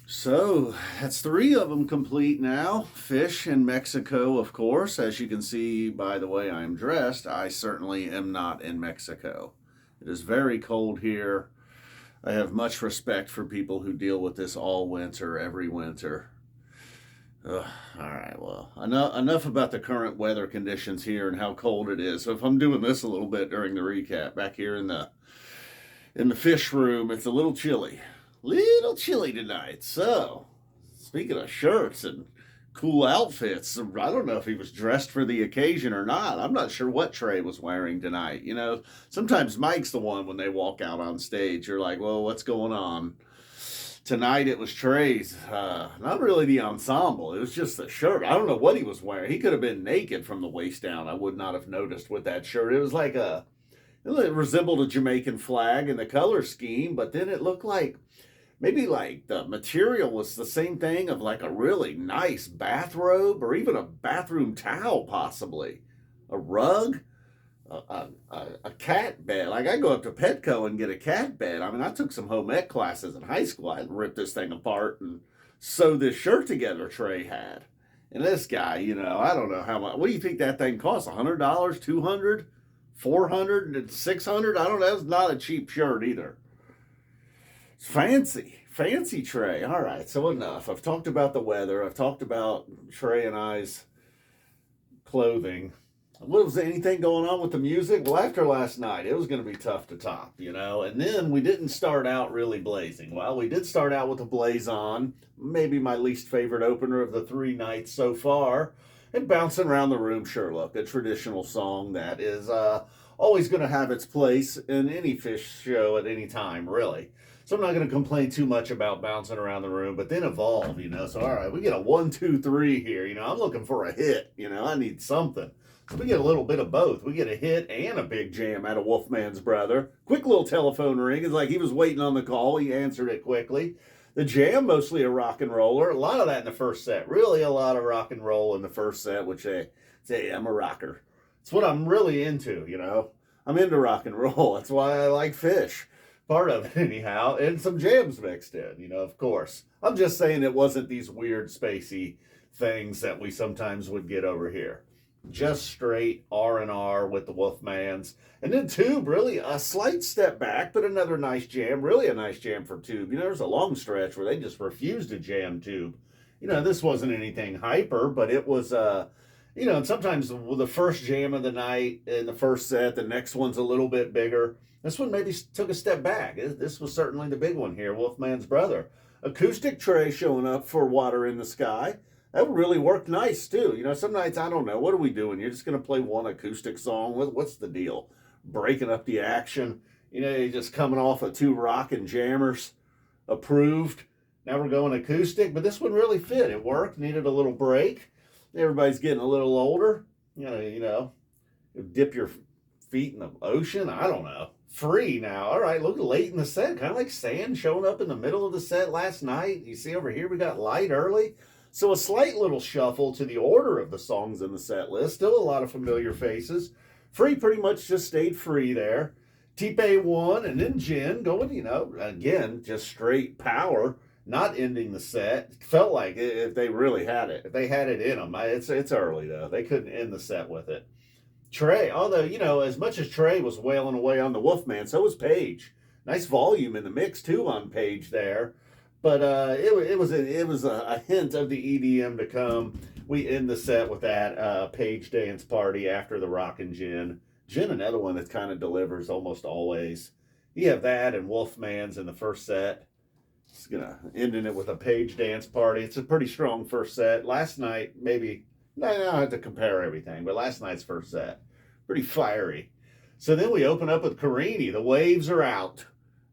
So that's three of them complete now. Phish in Mexico, of course. As you can see by the way I'm dressed, I certainly am not in Mexico. It is very cold here. I have much respect for people who deal with this all winter, every winter. Ugh, all right, well, enough about the current weather conditions here and how cold it is. So if I'm doing this a little bit during the recap, back here in the fish room, it's a little chilly tonight. So, speaking of shirts and cool outfits, I don't know if he was dressed for the occasion or not. I'm not sure what Trey was wearing tonight. Sometimes Mike's the one when they walk out on stage. You're like, well, what's going on? Tonight it was Trey's, not really the ensemble. It was just the shirt. I don't know what he was wearing. He could have been naked from the waist down. I would not have noticed with that shirt. It was like it resembled a Jamaican flag in the color scheme, but then it looked like maybe like the material was the same thing of like a really nice bathrobe or even a bathroom towel, possibly a rug, a cat bed. Like I go up to Petco and get a cat bed. I mean, I took some home ec classes in high school. I'd rip this thing apart and sew this shirt together. Trey had, and this guy, I don't know how much. What do you think that thing costs? $100, 200, 400, 600? I don't know. It's not a cheap shirt either. It's fancy Trey. All right, so enough. I've talked about the weather. I've talked about Trey and I's clothing. What was anything going on with the music? Well, after last night, it was going to be tough to top, And then we didn't start out really blazing. Well, we did start out with a Blaze On, maybe my least favorite opener of the three nights so far. And Bouncing Around the Room, sure, look, a traditional song that is always going to have its place in any Phish show at any time, really. So I'm not going to complain too much about Bouncing Around the Room, but then Evolve, So, all right, we get a 1, 2, 3 here. I'm looking for a hit. I need something. So we get a little bit of both. We get a hit and a big jam out of Wolfman's brother. Quick little telephone ring. It's like he was waiting on the call. He answered it quickly. The jam, mostly a rock and roller. A lot of that in the first set. Really a lot of rock and roll in the first set, which say I'm a rocker. It's what I'm really into, I'm into rock and roll. That's why I like Phish. Part of it anyhow. And some jams mixed in, of course. I'm just saying it wasn't these weird spacey things that we sometimes would get over here. Just straight R&R with the Wolfmans. And then Tube, really a slight step back, but another nice jam. Really a nice jam for Tube. There's a long stretch where they just refused to jam Tube. This wasn't anything hyper, but it was, and sometimes the first jam of the night in the first set, the next one's a little bit bigger. This one maybe took a step back. This was certainly the big one here, Wolfman's brother. Acoustic Trey showing up for Water in the Sky. That really worked nice, too. Some nights, I don't know. What are we doing? You're just going to play one acoustic song? What's the deal? Breaking up the action. You're just coming off of two rockin' jammers. Approved. Now we're going acoustic. But this one really fit. It worked. Needed a little break. Everybody's getting a little older. Dip your feet in the ocean. I don't know. Free now. All right, look, late in the set. Kind of like sand showing up in the middle of the set last night. You see over here, we got light early. So a slight little shuffle to the order of the songs in the set list. Still a lot of familiar faces. Free pretty much just stayed free there. Tipe won, and then Jen going, again, just straight power, not ending the set. Felt like if they really had it. If they had it in them. It's early, though. They couldn't end the set with it. Trey, although, as much as Trey was wailing away on the Wolfman, so was Paige. Nice volume in the mix, too, on Paige there. But it was a hint of the EDM to come. We end the set with that Page dance party after the Rockin' Gin. Gin, another one that kind of delivers almost always. You have that and Wolfman's in the first set. It's ending it with a Page dance party. It's a pretty strong first set. Last night, maybe, I don't have to compare everything, but last night's first set, pretty fiery. So then we open up with Carini. The waves are out.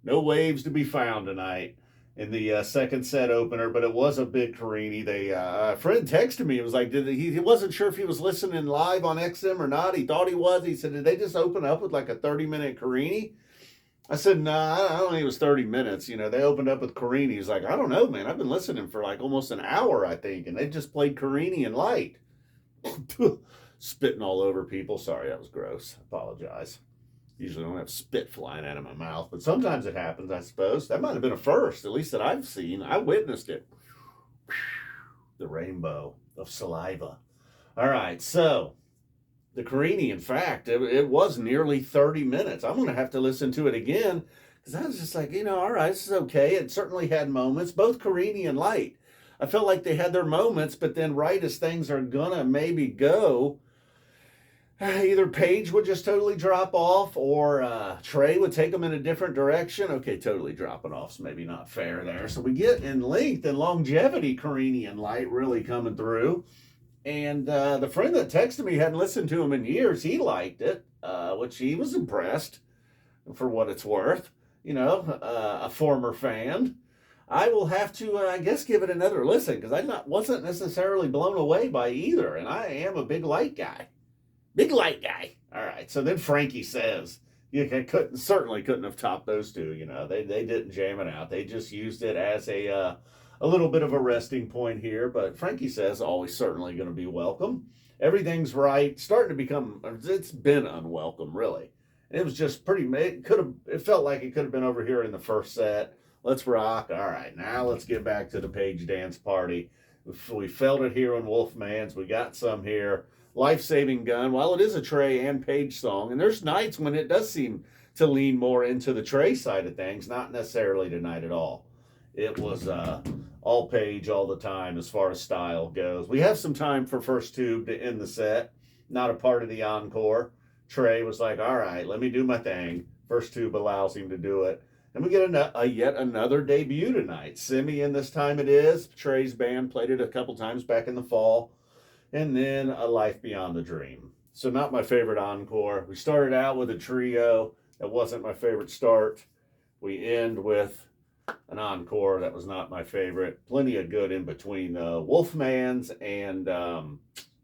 No waves to be found tonight in the second set opener, but it was a big Carini. A friend texted me. It was like, he wasn't sure if he was listening live on XM or not. He thought he was. He said, did they just open up with like a 30-minute Carini? I said, no, I don't think it was 30 minutes. They opened up with Carini. He's like, I don't know, man. I've been listening for like almost an hour, I think, and they just played Carini and light. Spitting all over people. Sorry, that was gross. Apologize. Usually I don't have spit flying out of my mouth, but sometimes it happens, I suppose. That might have been a first, at least that I've seen. I witnessed it. The rainbow of saliva. All right, so the Carini, in fact, it was nearly 30 minutes. I'm going to have to listen to it again because I was just like, all right, this is okay. It certainly had moments, both Carini and Light. I felt like they had their moments, but then right as things are going to maybe go, either Paige would just totally drop off or Trey would take them in a different direction. Okay, totally dropping off's maybe not fair there. So we get in length and longevity, Carini and Light really coming through. And the friend that texted me hadn't listened to him in years. He liked it, which he was impressed for what it's worth. A former fan. I will have to, I guess, give it another listen because I wasn't necessarily blown away by either. And I am a big Light guy. Big Light guy. All right. So then Frankie Says, certainly couldn't have topped those two. They didn't jam it out. They just used it as a little bit of a resting point here. But Frankie Says always certainly going to be welcome. Everything's right. Starting to become, it's been unwelcome, really. It was just it felt like it could have been over here in the first set. Let's rock. All right. Now let's get back to the Paige dance party. We felt it here on Wolfman's. We got some here. Life-Saving Gun, while it is a Trey and Paige song, and there's nights when it does seem to lean more into the Trey side of things, not necessarily tonight at all. It was all Paige all the time as far as style goes. We have some time for First Tube to end the set, not a part of the encore. Trey was like, all right, let me do my thing. First Tube allows him to do it. And we get yet another debut tonight. Simeon, this time it is. Trey's band played it a couple times back in the fall. And then A Life Beyond the Dream. So not my favorite encore. We started out with a trio. That wasn't my favorite start. We end with an encore. That was not my favorite. Plenty of good in between Wolfman's and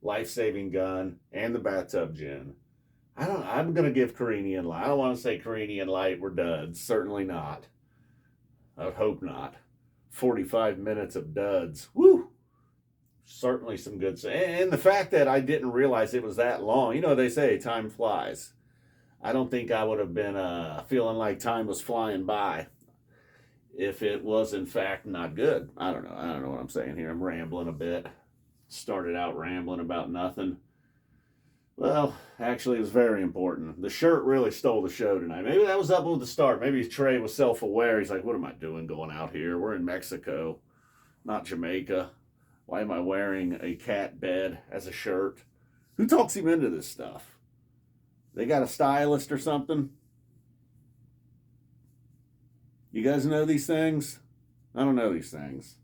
Life-Saving Gun and the Bathtub Gin. I'm going to give Carini and Light. I don't want to say Carini and Light were duds. Certainly not. I would hope not. 45 minutes of duds. Woo! Certainly some good stuff. And the fact that I didn't realize it was that long. They say time flies. I don't think I would have been feeling like time was flying by if it was, in fact, not good. I don't know what I'm saying here. I'm rambling a bit. Started out rambling about nothing. Well, actually, it was very important. The shirt really stole the show tonight. Maybe that was up with the start. Maybe Trey was self-aware. He's like, what am I doing going out here? We're in Mexico, not Jamaica. Why am I wearing a cat bed as a shirt? Who talks him into this stuff? They got a stylist or something? You guys know these things? I don't know these things.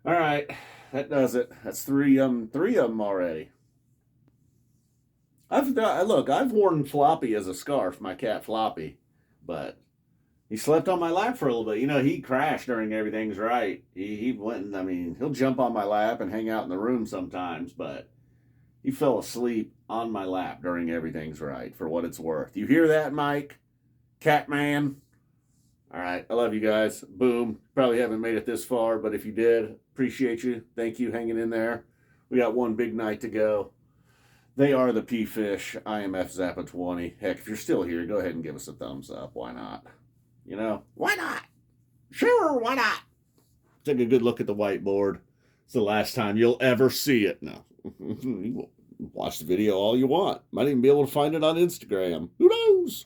All right, that does it. That's three of them already. I've worn Floppy as a scarf, my cat Floppy, but he slept on my lap for a little bit. He crashed during Everything's Right. He went, he'll jump on my lap and hang out in the room sometimes, but he fell asleep on my lap during Everything's Right, for what it's worth. You hear that, Mike? Catman? All right, I love you guys. Boom. Probably haven't made it this far, but if you did, appreciate you. Thank you hanging in there. We got one big night to go. They are the Phish, IMF Zappa 20. Heck, if you're still here, go ahead and give us a thumbs up. Why not? Why not? Sure, why not? Take a good look at the whiteboard. It's the last time you'll ever see it. No. Watch the video all you want. Might even be able to find it on Instagram. Who knows?